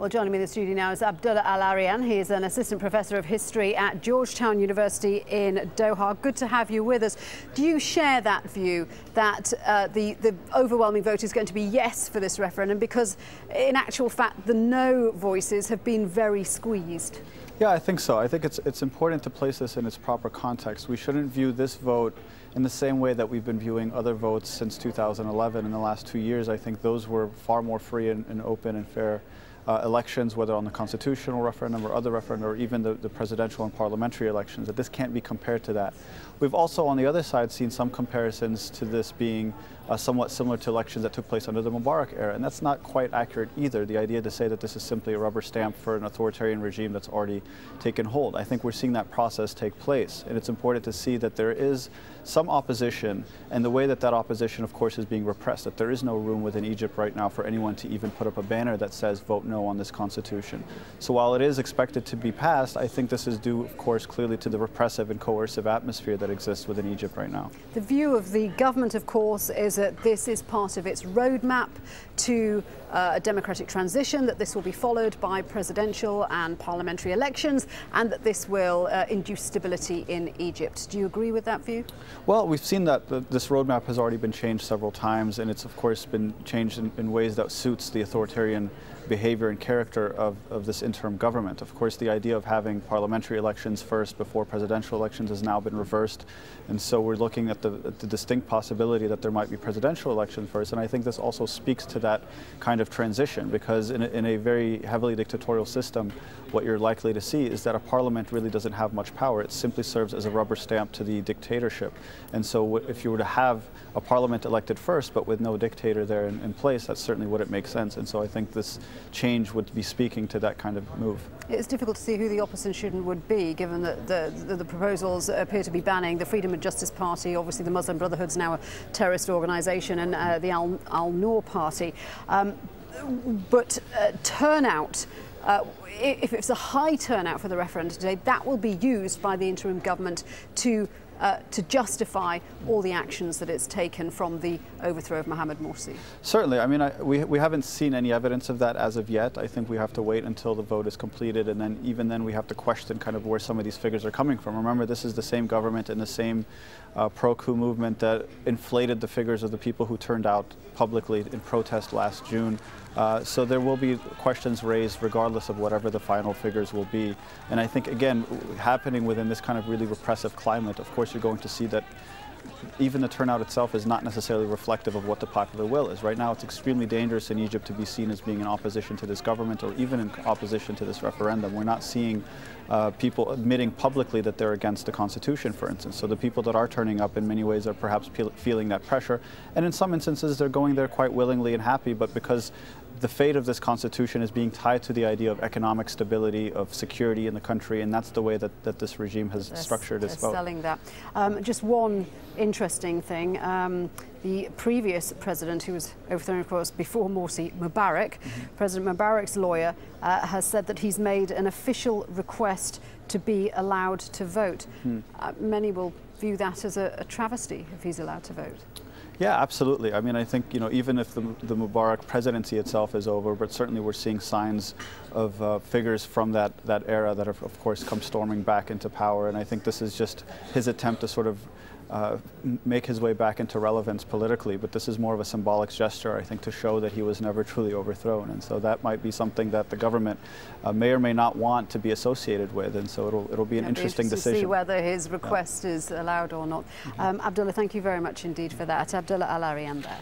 Well, joining me in the studio now is Abdullah Al-Arian. He is an assistant professor of history at Georgetown University in Doha. Good to have you with us. Do you share that view that the overwhelming vote is going to be yes for this referendum, because in actual fact the no voices have been very squeezed? Yeah, I think so. I think it's important to place this in its proper context. We shouldn't view this vote in the same way that we've been viewing other votes since 2011. In the last 2 years, I think those were far more free and open and fair elections, whether on the constitutional referendum or other referendum, or even the presidential and parliamentary elections, that this can't be compared to that. We've also, on the other side, seen some comparisons to this being somewhat similar to elections that took place under the Mubarak era, and that's not quite accurate either. The idea to say that this is simply a rubber stamp for an authoritarian regime that's already taken hold. I think we're seeing that process take place, and it's important to see that there is some opposition, and the way that that opposition, of course, is being repressed, that there is no room within Egypt right now for anyone to even put up a banner that says vote no on this constitution. So while it is expected to be passed, I think this is due, of course, clearly to the repressive and coercive atmosphere that exists within Egypt right now. The view of the government, of course, is that this is part of its roadmap to a democratic transition, that this will be followed by presidential and parliamentary elections, and that this will induce stability in Egypt. Do you agree with that view? Well, we've seen that this roadmap has already been changed several times, and it's of course been changed in ways that suits the authoritarian behavior and character of this interim government. Of course, the idea of having parliamentary elections first before presidential elections has now been reversed, and so we're looking at the distinct possibility that there might be presidential elections first, and I think this also speaks to that kind of transition, because in a very heavily dictatorial system, what you're likely to see is that a parliament really doesn't have much power. It simply serves as a rubber stamp to the dictatorship. And so if you were to have a parliament elected first, but with no dictator there in place, that certainly wouldn't make sense. And so I think this change would be speaking to that kind of move. It's difficult to see who the opposition would be, given that the proposals appear to be banning the Freedom and Justice Party. Obviously, the Muslim Brotherhood's now a terrorist organisation, and the Al-Noor Party. But turnout, if it's a high turnout for the referendum today, that will be used by the interim government to justify all the actions that it's taken from the overthrow of Mohamed Morsi. Certainly. I mean, we haven't seen any evidence of that as of yet. I think we have to wait until the vote is completed, and then even then we have to question kind of where some of these figures are coming from. Remember, this is the same government and the same pro-coup movement that inflated the figures of the people who turned out publicly in protest last June. So there will be questions raised regardless of whatever the final figures will be. And I think, again, happening within this kind of really repressive climate, of course you're going to see that even the turnout itself is not necessarily reflective of what the popular will is. Right now it's extremely dangerous in Egypt to be seen as being in opposition to this government, or even in opposition to this referendum. We're not seeing people admitting publicly that they're against the Constitution, for instance. So the people that are turning up in many ways are perhaps feeling that pressure. And in some instances they're going there quite willingly and happy, but because the fate of this constitution is being tied to the idea of economic stability, of security in the country, and that's the way that this regime has structured its vote. Selling that. Just one interesting thing. The previous president, who was overthrown, of course, before Morsi, Mubarak, President Mubarak's lawyer, has said that he's made an official request to be allowed to vote. Many will view that as a travesty if he's allowed to vote. Yeah, absolutely. I mean, I think, even if the Mubarak presidency itself is over, but certainly we're seeing signs of figures from that era that have, of course, come storming back into power. And I think this is just his attempt to sort of make his way back into relevance politically. But this is more of a symbolic gesture, I think, to show that he was never truly overthrown. And so that might be something that the government may or may not want to be associated with. And so it'll be an interesting decision. To see whether his request is allowed or not. Abdullah, thank you very much indeed for that. Abdullah Al-Arian there.